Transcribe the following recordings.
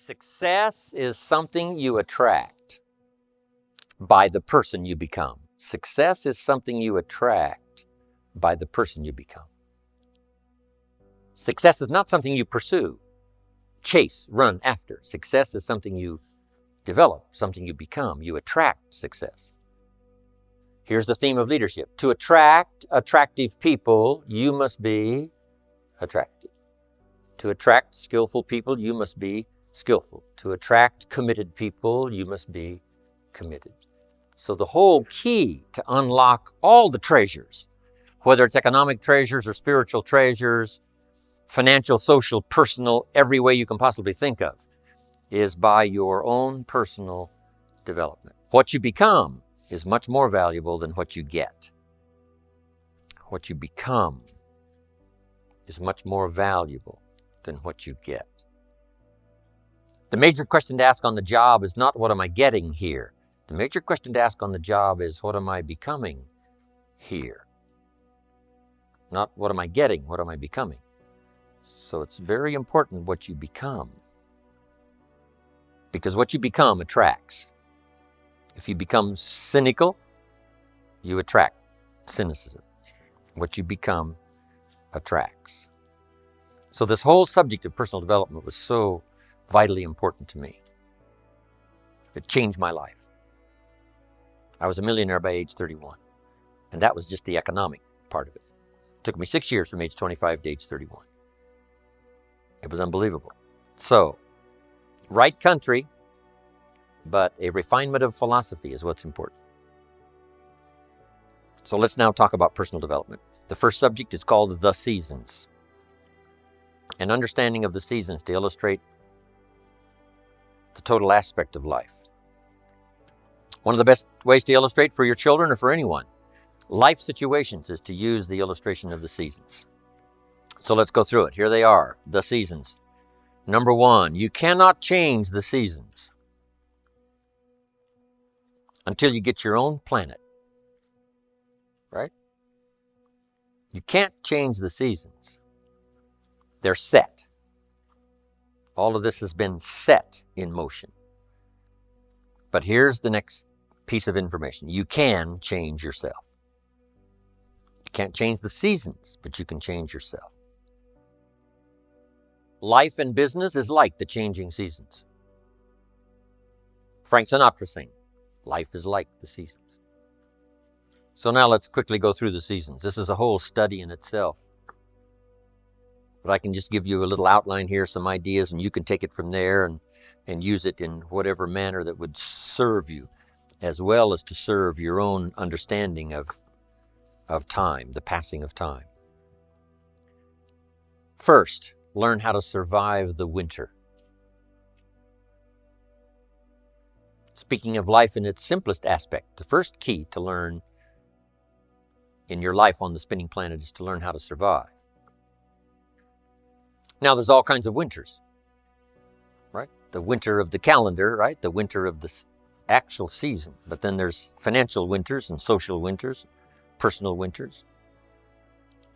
Success is something you attract by the person you become. Success is something you attract by the person you become. Success is not something you pursue, chase, run after. Success is something you develop, something you become. You attract success. Here's the theme of leadership. To attract attractive people, you must be attractive. To attract skillful people, you must be skillful. To attract committed people, you must be committed. So the whole key to unlock all the treasures, whether it's economic treasures or spiritual treasures, financial, social, personal, every way you can possibly think of, is by your own personal development. What you become is much more valuable than what you get. What you become is much more valuable than what you get. The major question to ask on the job is not what am I getting here? The major question to ask on the job is what am I becoming here? Not what am I getting, what am I becoming? So it's very important what you become, because what you become attracts. If you become cynical, you attract cynicism. What you become attracts. So this whole subject of personal development was so vitally important to me. It changed my life. I was a millionaire by age 31, and that was just the economic part of it. It took me 6 years from age 25 to age 31. It was unbelievable. So, right country, but a refinement of philosophy is what's important. So let's now talk about personal development. The first subject is called the seasons. An understanding of the seasons to illustrate the total aspect of life. One of the best ways to illustrate for your children or for anyone life situations is to use the illustration of the seasons. So let's go through it. Here they are, the seasons. Number one, you cannot change the seasons until you get your own planet, right? You can't change the seasons. They're set. All of this has been set in motion. But here's the next piece of information. You can change yourself. You can't change the seasons, but you can change yourself. Life and business is like the changing seasons. Frank Sinatra sang, life is like the seasons. So now let's quickly go through the seasons. This is a whole study in itself. But I can just give you a little outline here, some ideas, and you can take it from there and use it in whatever manner that would serve you, as well as to serve your own understanding of time, the passing of time. First, learn how to survive the winter. Speaking of life in its simplest aspect, the first key to learn in your life on the spinning planet is to learn how to survive. Now, there's all kinds of winters, right? The winter of the calendar, right? The winter of the actual season. But then there's financial winters and social winters, personal winters.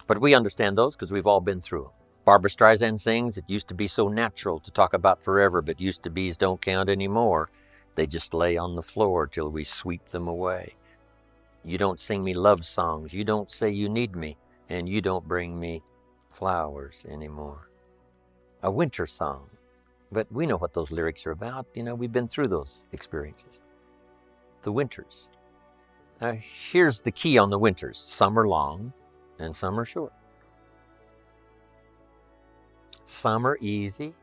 But we understand those because we've all been through them. Barbra Streisand sings, it used to be so natural to talk about forever, but used to be's don't count anymore. They just lay on the floor till we sweep them away. You don't sing me love songs. You don't say you need me. And you don't bring me flowers anymore. A winter song. But we know what those lyrics are about. You know, we've been through those experiences. The winters. Now, here's the key on the winters. Some are long and some are short. Some are easy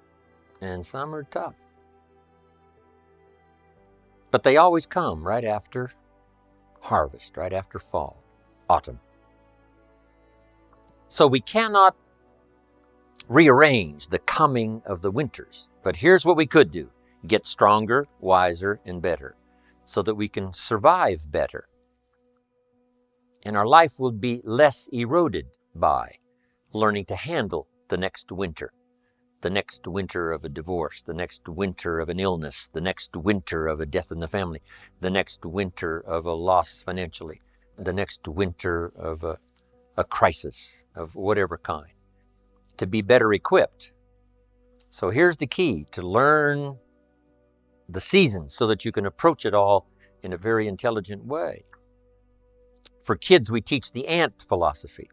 and some are tough. But they always come right after harvest, right after fall, autumn. So we cannot rearrange the coming of the winters. But here's what we could do. Get stronger, wiser, and better so that we can survive better. And our life will be less eroded by learning to handle the next winter of a divorce, the next winter of an illness, the next winter of a death in the family, the next winter of a loss financially, the next winter of a crisis of whatever kind. To be better equipped So here's the key to learn the seasons so that you can approach it all in a very intelligent way. For kids, we teach the ant philosophy.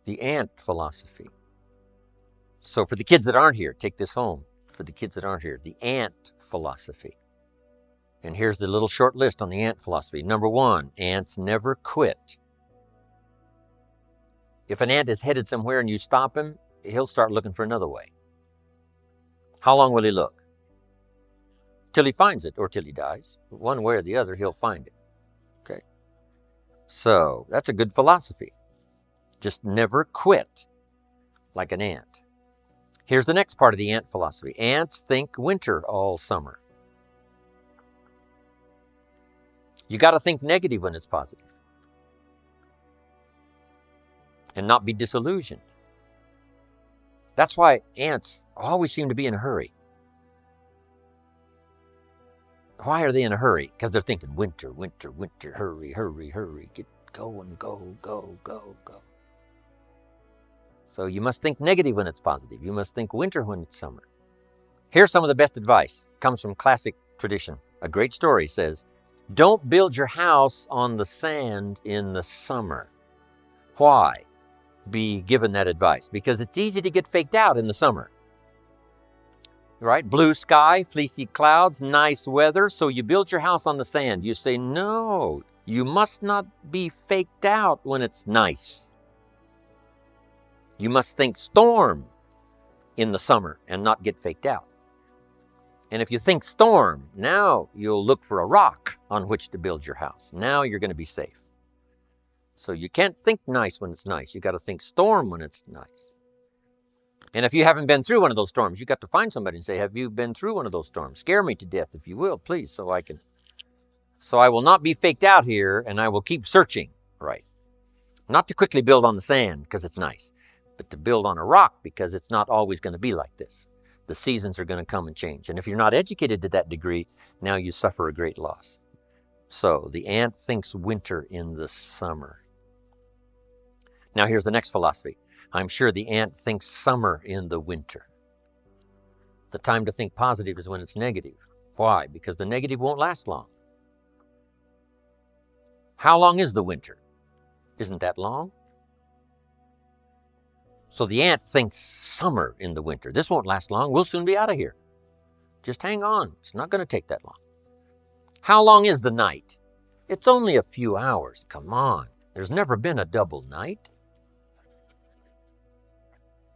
The ant philosophy. So for the kids that aren't here, take this home. For the kids that aren't here, the ant philosophy. And here's the little short list on the ant philosophy. Number 1, ants never quit. If an ant is headed somewhere and you stop him, he'll start looking for another way. How long will he look? Till he finds it or till he dies. One way or the other, he'll find it. Okay. So that's a good philosophy. Just never quit like an ant. Here's the next part of the ant philosophy. Ants think winter all summer. You got to think negative when it's positive. And not be disillusioned. That's why ants always seem to be in a hurry. Why are they in a hurry? Because they're thinking winter, winter, winter, hurry, hurry, hurry, get going, go, go, go, go. So you must think negative when it's positive. You must think winter when it's summer. Here's some of the best advice. Comes from classic tradition. A great story says, don't build your house on the sand in the summer. Why be given that advice? Because it's easy to get faked out in the summer. Right? Blue sky, fleecy clouds, nice weather. So you build your house on the sand. You say, no, you must not be faked out when it's nice. You must think storm in the summer and not get faked out. And if you think storm, now you'll look for a rock on which to build your house. Now you're going to be safe. So you can't think nice when it's nice. You got to think storm when it's nice. And if you haven't been through one of those storms, you got to find somebody and say, have you been through one of those storms? Scare me to death, if you will, please, so I will not be faked out here, and I will keep searching, right? Not to quickly build on the sand because it's nice, but to build on a rock because it's not always going to be like this. The seasons are going to come and change. And if you're not educated to that degree, now you suffer a great loss. So the ant thinks winter in the summer. Now here's the next philosophy. I'm sure the ant thinks summer in the winter. The time to think positive is when it's negative. Why? Because the negative won't last long. How long is the winter? Isn't that long? So the ant thinks summer in the winter. This won't last long. We'll soon be out of here. Just hang on. It's not going to take that long. How long is the night? It's only a few hours. Come on. There's never been a double night.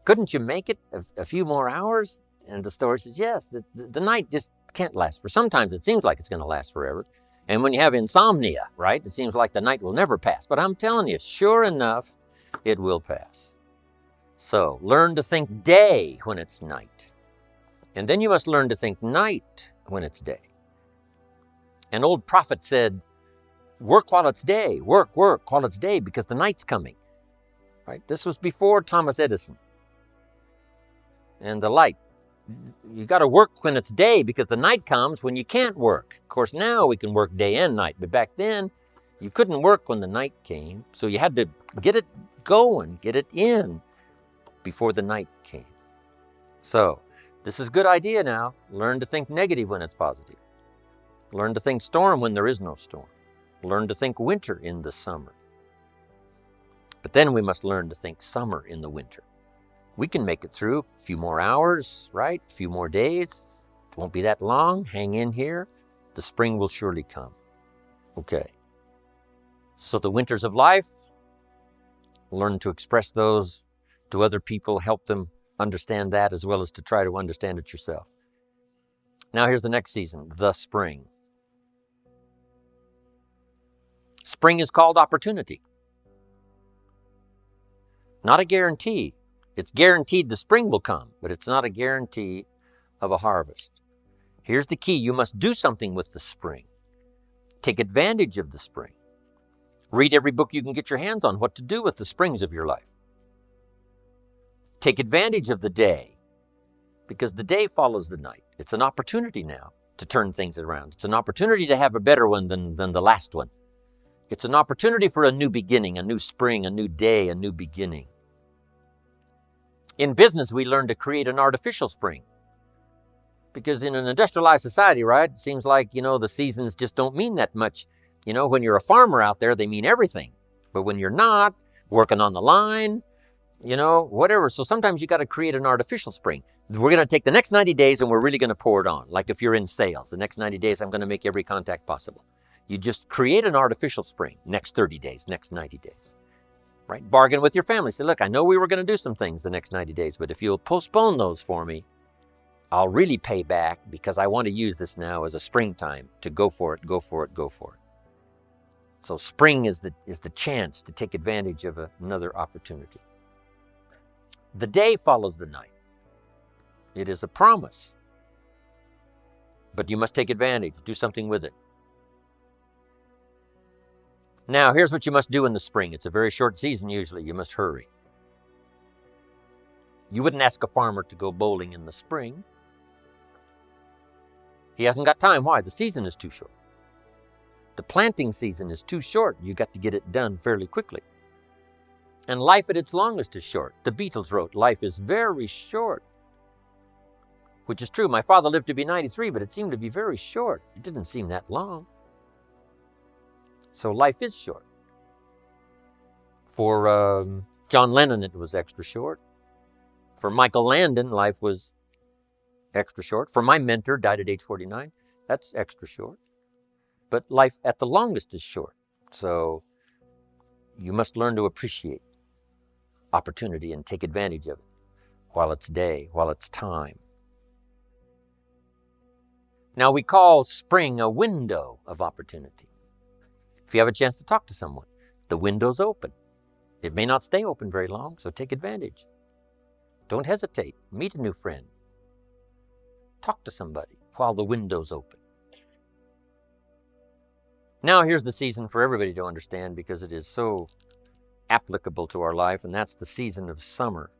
Couldn't you make it a few more hours? And the story says, yes, the night just can't last. For sometimes it seems like it's going to last forever. And when you have insomnia, right, it seems like the night will never pass. But I'm telling you, sure enough, it will pass. So learn to think day when it's night. And then you must learn to think night when it's day. An old prophet said, work while it's day, work while it's day, because the night's coming. Right? This was before Thomas Edison. And the light, you got to work when it's day because the night comes when you can't work. Of course, now we can work day and night, but back then you couldn't work when the night came. So you had to get it going, get it in before the night came. So this is a good idea now. Learn to think negative when it's positive. Learn to think storm when there is no storm. Learn to think winter in the summer. But then we must learn to think summer in the winter. We can make it through a few more hours, right? A few more days. It won't be that long. Hang in here. The spring will surely come. Okay. So the winters of life, learn to express those to other people, help them understand that as well as to try to understand it yourself. Now here's the next season, the spring. Spring is called opportunity. Not a guarantee. It's guaranteed the spring will come, but it's not a guarantee of a harvest. Here's the key. You must do something with the spring. Take advantage of the spring. Read every book you can get your hands on what to do with the springs of your life. Take advantage of the day because the day follows the night. It's an opportunity now to turn things around. It's an opportunity to have a better one than the last one. It's an opportunity for a new beginning, a new spring, a new day, a new beginning. In business, we learn to create an artificial spring. Because in an industrialized society, right, it seems like, the seasons just don't mean that much. When you're a farmer out there, they mean everything. But when you're not, working on the line, whatever. So sometimes you got to create an artificial spring. We're going to take the next 90 days and we're really going to pour it on. Like if you're in sales, the next 90 days, I'm going to make every contact possible. You just create an artificial spring, next 30 days, next 90 days, right? Bargain with your family. Say, look, I know we were going to do some things the next 90 days, but if you'll postpone those for me, I'll really pay back because I want to use this now as a springtime to go for it, go for it, go for it. So spring is the chance to take advantage of another opportunity. The day follows the night. It is a promise. But you must take advantage, do something with it. Now, here's what you must do in the spring. It's a very short season usually. You must hurry. You wouldn't ask a farmer to go bowling in the spring. He hasn't got time. Why? The season is too short. The planting season is too short. You got to get it done fairly quickly. And life at its longest is short. The Beatles wrote, life is very short. Which is true. My father lived to be 93, but it seemed to be very short. It didn't seem that long. So life is short. For John Lennon, it was extra short. For Michael Landon, life was extra short. For my mentor, died at age 49, that's extra short. But life at the longest is short. So you must learn to appreciate opportunity and take advantage of it while it's day, while it's time. Now we call spring a window of opportunity. If you have a chance to talk to someone, the window's open. It may not stay open very long, so take advantage. Don't hesitate. Meet a new friend. Talk to somebody while the window's open. Now here's the season for everybody to understand because it is so applicable to our life, and that's the season of summer.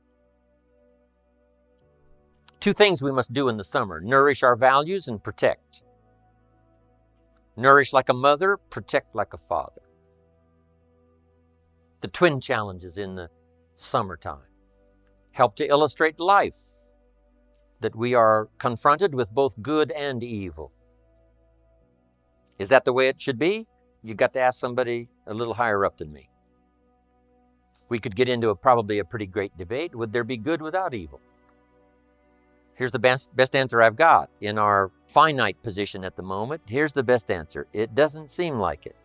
Two things we must do in the summer: nourish our values and protect. Nourish like a mother, protect like a father. The twin challenges in the summertime help to illustrate life, that we are confronted with both good and evil. Is that the way it should be? You got to ask somebody a little higher up than me. We could get into probably a pretty great debate. Would there be good without evil? Here's the best answer I've got. In our finite position at the moment, here's the best answer. It doesn't seem like it.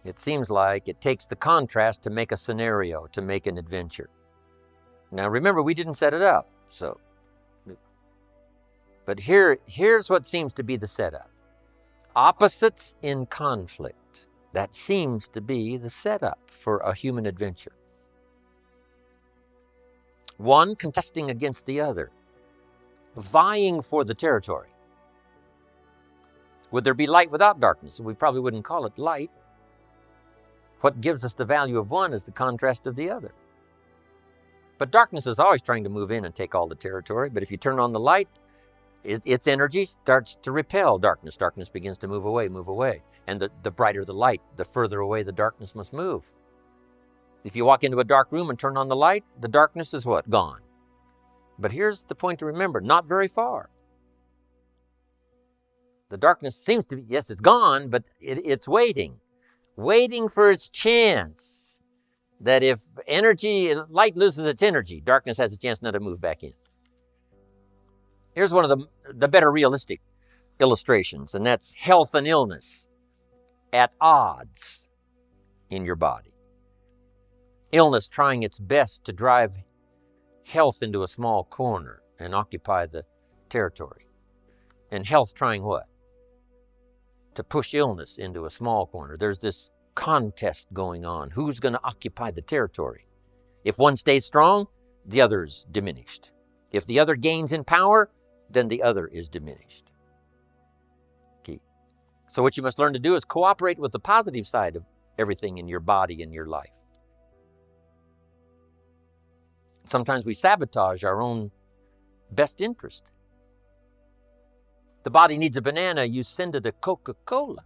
It seems like it takes the contrast to make a scenario, to make an adventure. Now remember, we didn't set it up, so. But here's what seems to be the setup. Opposites in conflict. That seems to be the setup for a human adventure. One contesting against the other, vying for the territory. Would there be light without darkness? We probably wouldn't call it light. What gives us the value of one is the contrast of the other. But darkness is always trying to move in and take all the territory. But if you turn on the light, its energy starts to repel darkness. Darkness begins to move away. And the brighter the light, the further away the darkness must move. If you walk into a dark room and turn on the light, the darkness is what? Gone. But here's the point to remember, not very far. The darkness seems to be, yes, it's gone, but it's waiting for its chance. That if light loses its energy, darkness has a chance not to move back in. Here's one of the better realistic illustrations, and that's health and illness at odds in your body. Illness trying its best to drive health into a small corner and occupy the territory. And health trying what? To push illness into a small corner. There's this contest going on. Who's going to occupy the territory? If one stays strong, the other's diminished. If the other gains in power, then the other is diminished. Okay. So what you must learn to do is cooperate with the positive side of everything in your body and your life. Sometimes we sabotage our own best interest. The body needs a banana, you send it a Coca-Cola.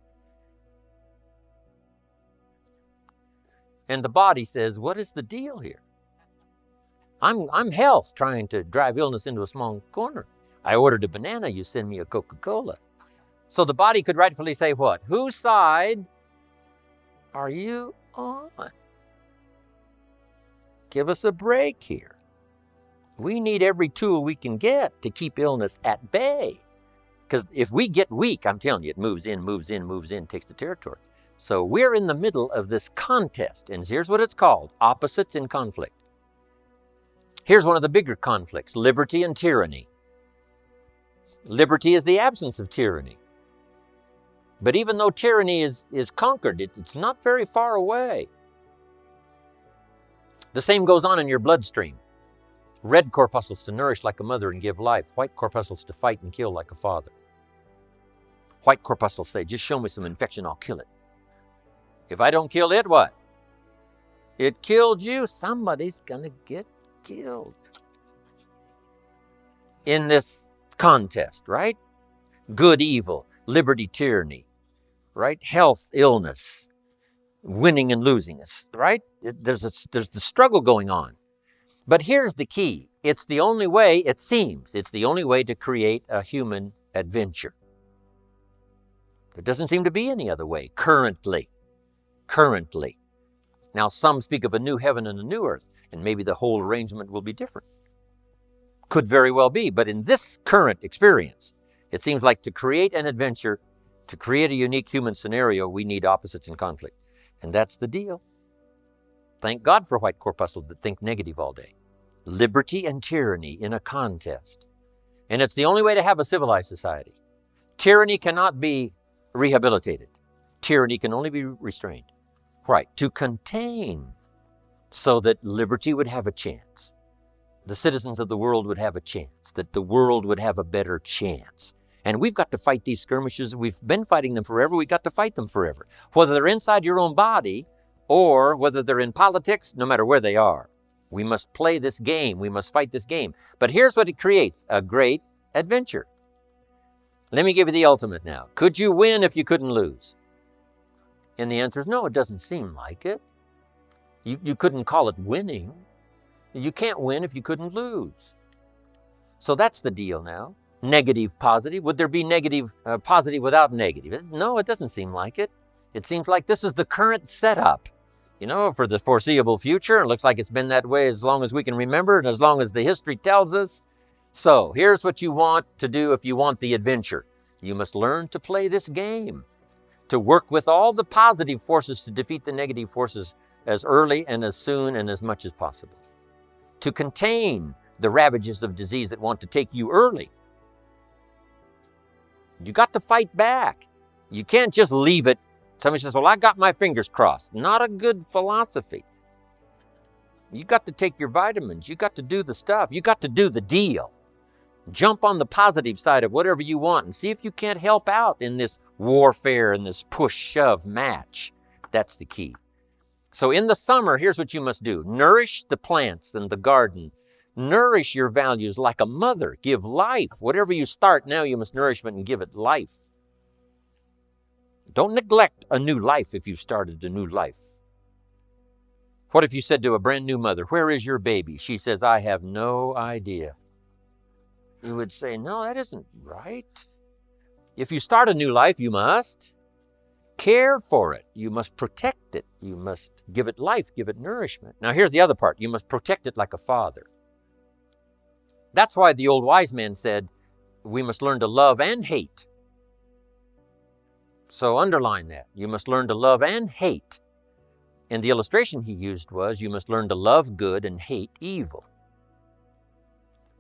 And the body says, what is the deal here? I'm health trying to drive illness into a small corner. I ordered a banana, you send me a Coca-Cola. So the body could rightfully say what? Whose side are you on? Give us a break here. We need every tool we can get to keep illness at bay. Because if we get weak, I'm telling you, it moves in, moves in, moves in, takes the territory. So we're in the middle of this contest, and here's what it's called: opposites in conflict. Here's one of the bigger conflicts: liberty and tyranny. Liberty is the absence of tyranny. But even though tyranny is conquered, it's not very far away. The same goes on in your bloodstream. Red corpuscles to nourish like a mother and give life. White corpuscles to fight and kill like a father. White corpuscles say, just show me some infection, I'll kill it. If I don't kill it, what? It killed you. Somebody's going to get killed. In this contest, right? Good, evil, liberty, tyranny, right? Health, illness, winning and losing, right? There's the struggle going on. But here's the key. It's the only way, it seems, it's the only way to create a human adventure. There doesn't seem to be any other way currently. Now, some speak of a new heaven and a new earth, and maybe the whole arrangement will be different. Could very well be, but in this current experience, it seems like to create an adventure, to create a unique human scenario, we need opposites in conflict. And that's the deal. Thank God for white corpuscles that think negative all day. Liberty and tyranny in a contest. And it's the only way to have a civilized society. Tyranny cannot be rehabilitated. Tyranny can only be restrained. Right, to contain, so that liberty would have a chance. The citizens of the world would have a chance, that the world would have a better chance. And we've got to fight these skirmishes. We've been fighting them forever. We've got to fight them forever. Whether they're inside your own body or whether they're in politics, no matter where they are. We must play this game. We must fight this game. But here's what it creates: a great adventure. Let me give you the ultimate now. Could you win if you couldn't lose? And the answer is no, it doesn't seem like it. You couldn't call it winning. You can't win if you couldn't lose. So that's the deal now. Negative, positive. Would there be negative, positive without negative? No, it doesn't seem like it. It seems like this is the current setup, for the foreseeable future. It looks like it's been that way as long as we can remember and as long as the history tells us. So here's what you want to do if you want the adventure. You must learn to play this game, to work with all the positive forces to defeat the negative forces as early and as soon and as much as possible. To contain the ravages of disease that want to take you early. You got to fight back. You can't just leave it. Somebody says, well, I got my fingers crossed. Not a good philosophy. You got to take your vitamins. You got to do the stuff. You got to do the deal. Jump on the positive side of whatever you want and see if you can't help out in this warfare and this push-shove match. That's the key. So in the summer, here's what you must do. Nourish the plants and the garden. Nourish your values like a mother. Give life. Whatever you start now, you must nourish it and give it life. Don't neglect a new life if you've started a new life. What if you said to a brand new mother, where is your baby? She says, I have no idea. You would say, no, that isn't right. If you start a new life, you must care for it. You must protect it. You must give it life, give it nourishment. Now here's the other part. You must protect it like a father. That's why the old wise man said, we must learn to love and hate. So underline that. You must learn to love and hate. And the illustration he used was, you must learn to love good and hate evil.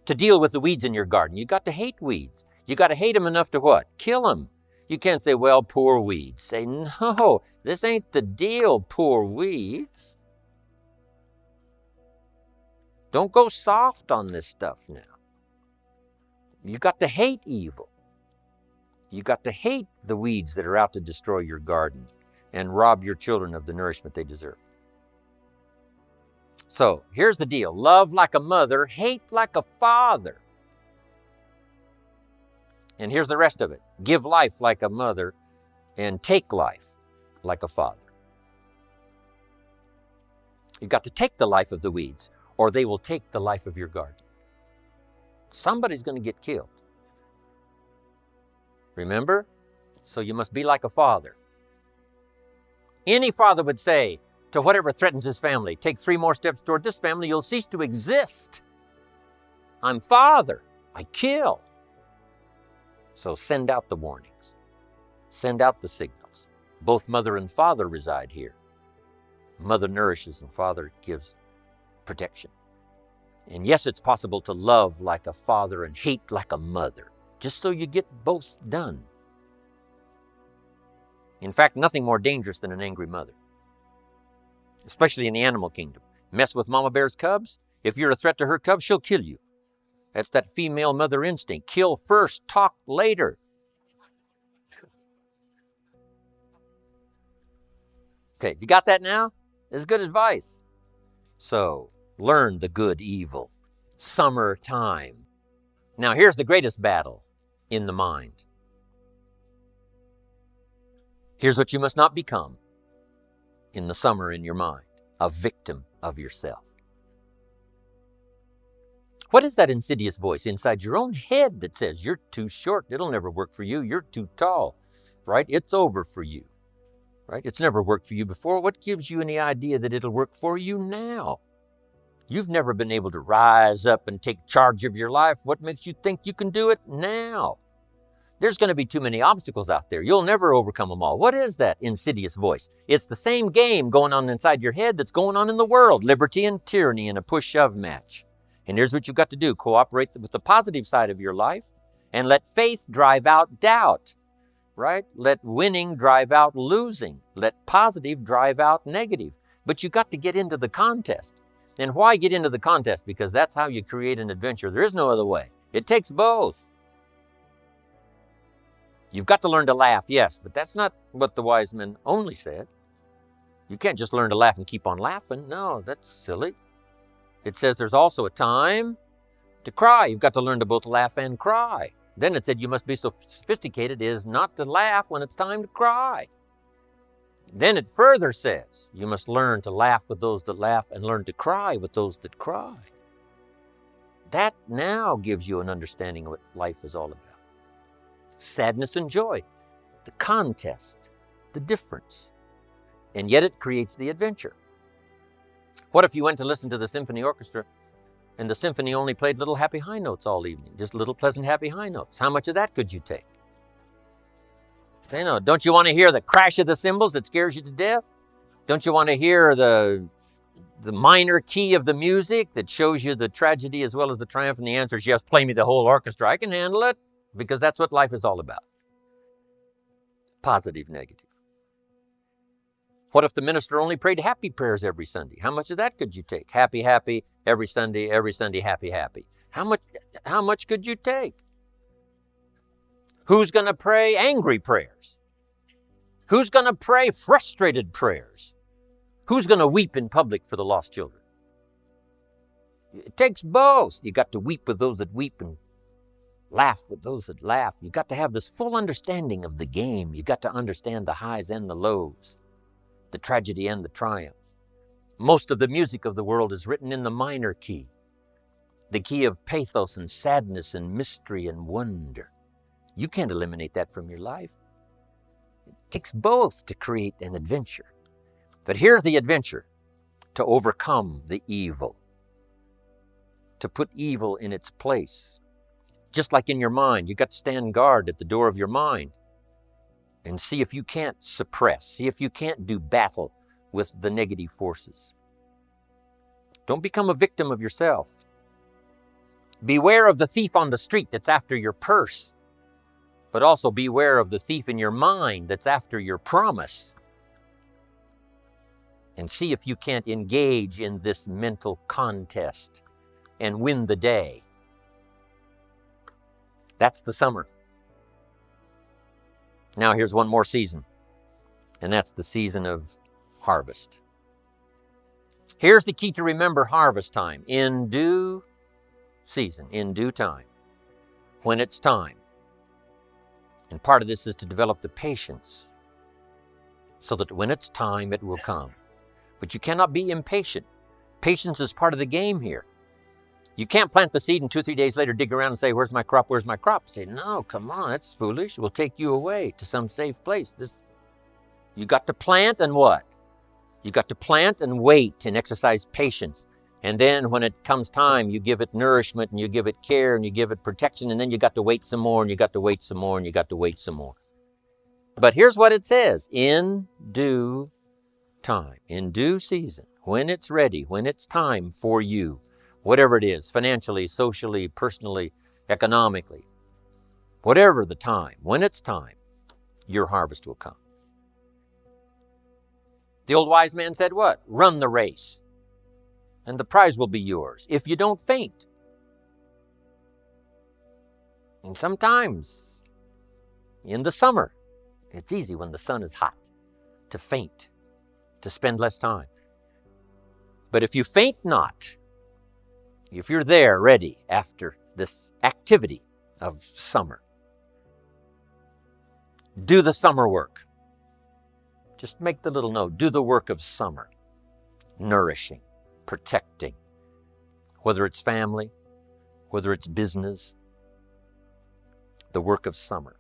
To deal with the weeds in your garden, you got to hate weeds. You got to hate them enough to what? Kill them. You can't say, well, poor weeds. Say, no, this ain't the deal, poor weeds. Don't go soft on this stuff now. You got to hate evil. You got to hate the weeds that are out to destroy your garden and rob your children of the nourishment they deserve. So here's the deal. Love like a mother, hate like a father. And here's the rest of it. Give life like a mother and take life like a father. You've got to take the life of the weeds, or they will take the life of your garden. Somebody's going to get killed. Remember? So you must be like a father. Any father would say to whatever threatens his family, take 3 more steps toward this family, you'll cease to exist. I'm father. I kill. So send out the warnings. Send out the signals. Both mother and father reside here. Mother nourishes and father gives protection. And yes, it's possible to love like a father and hate like a mother, just so you get both done. In fact, nothing more dangerous than an angry mother, especially in the animal kingdom. Mess with mama bear's cubs, if you're a threat to her cubs, she'll kill you. That's that female mother instinct. Kill first, talk later. Okay, you got that now? This is good advice. So, learn the good evil. Summertime. Now, here's the greatest battle in the mind. Here's what you must not become in the summer in your mind. A victim of yourself. What is that insidious voice inside your own head that says, you're too short, it'll never work for you, you're too tall, right? It's over for you, right? It's never worked for you before. What gives you any idea that it'll work for you now? You've never been able to rise up and take charge of your life. What makes you think you can do it now? There's going to be too many obstacles out there. You'll never overcome them all. What is that insidious voice? It's the same game going on inside your head that's going on in the world. Liberty and tyranny in a push-shove match. And here's what you've got to do. Cooperate with the positive side of your life and let faith drive out doubt, right? Let winning drive out losing. Let positive drive out negative. But you've got to get into the contest. And why get into the contest? Because that's how you create an adventure. There is no other way. It takes both. You've got to learn to laugh, yes, but that's not what the wise men only said. You can't just learn to laugh and keep on laughing. No, that's silly. It says there's also a time to cry. You've got to learn to both laugh and cry. Then it said you must be so sophisticated as not to laugh when it's time to cry. Then it further says you must learn to laugh with those that laugh and learn to cry with those that cry. That now gives you an understanding of what life is all about. Sadness and joy, the contest, the difference. And yet it creates the adventure. What if you went to listen to the symphony orchestra and the symphony only played little happy high notes all evening, just little pleasant happy high notes? How much of that could you take? Say, no, don't you want to hear the crash of the cymbals that scares you to death? Don't you want to hear the minor key of the music that shows you the tragedy as well as the triumph? And the answer is yes, play me the whole orchestra. I can handle it, because that's what life is all about. Positive, negative. What if the minister only prayed happy prayers every Sunday? How much of that could you take? Happy, happy, every Sunday, happy, happy. How much could you take? Who's going to pray angry prayers? Who's going to pray frustrated prayers? Who's going to weep in public for the lost children? It takes both. You got to weep with those that weep and laugh with those that laugh. You got to have this full understanding of the game. You got to understand the highs and the lows, the tragedy and the triumph. Most of the music of the world is written in the minor key, the key of pathos and sadness and mystery and wonder. You can't eliminate that from your life. It takes both to create an adventure. But here's the adventure: to overcome the evil, to put evil in its place. Just like in your mind, you got to stand guard at the door of your mind and see if you can't suppress, see if you can't do battle with the negative forces. Don't become a victim of yourself. Beware of the thief on the street that's after your purse, but also beware of the thief in your mind that's after your promise. And see if you can't engage in this mental contest and win the day. That's the summer. Now here's one more season, and that's the season of harvest. Here's the key to remember harvest time: in due season, in due time, when it's time. And part of this is to develop the patience so that when it's time, it will come. But you cannot be impatient. Patience is part of the game here. You can't plant the seed and 2 or 3 days later dig around and say, where's my crop, where's my crop? Say, no, come on, that's foolish. We'll take you away to some safe place. You got to plant and what? You got to plant and wait and exercise patience. And then when it comes time, you give it nourishment and you give it care and you give it protection, and then you got to wait some more and you got to wait some more and you got to wait some more. But here's what it says: in due time, in due season, when it's ready, when it's time for you, whatever it is, financially, socially, personally, economically, whatever the time, when it's time, your harvest will come. The old wise man said what? Run the race, and the prize will be yours if you don't faint. And sometimes in the summer, it's easy when the sun is hot to faint, to spend less time. But if you faint not, if you're there ready after this activity of summer, do the summer work. Just make the little note, do the work of summer, nourishing, protecting, whether it's family, whether it's business, the work of summer.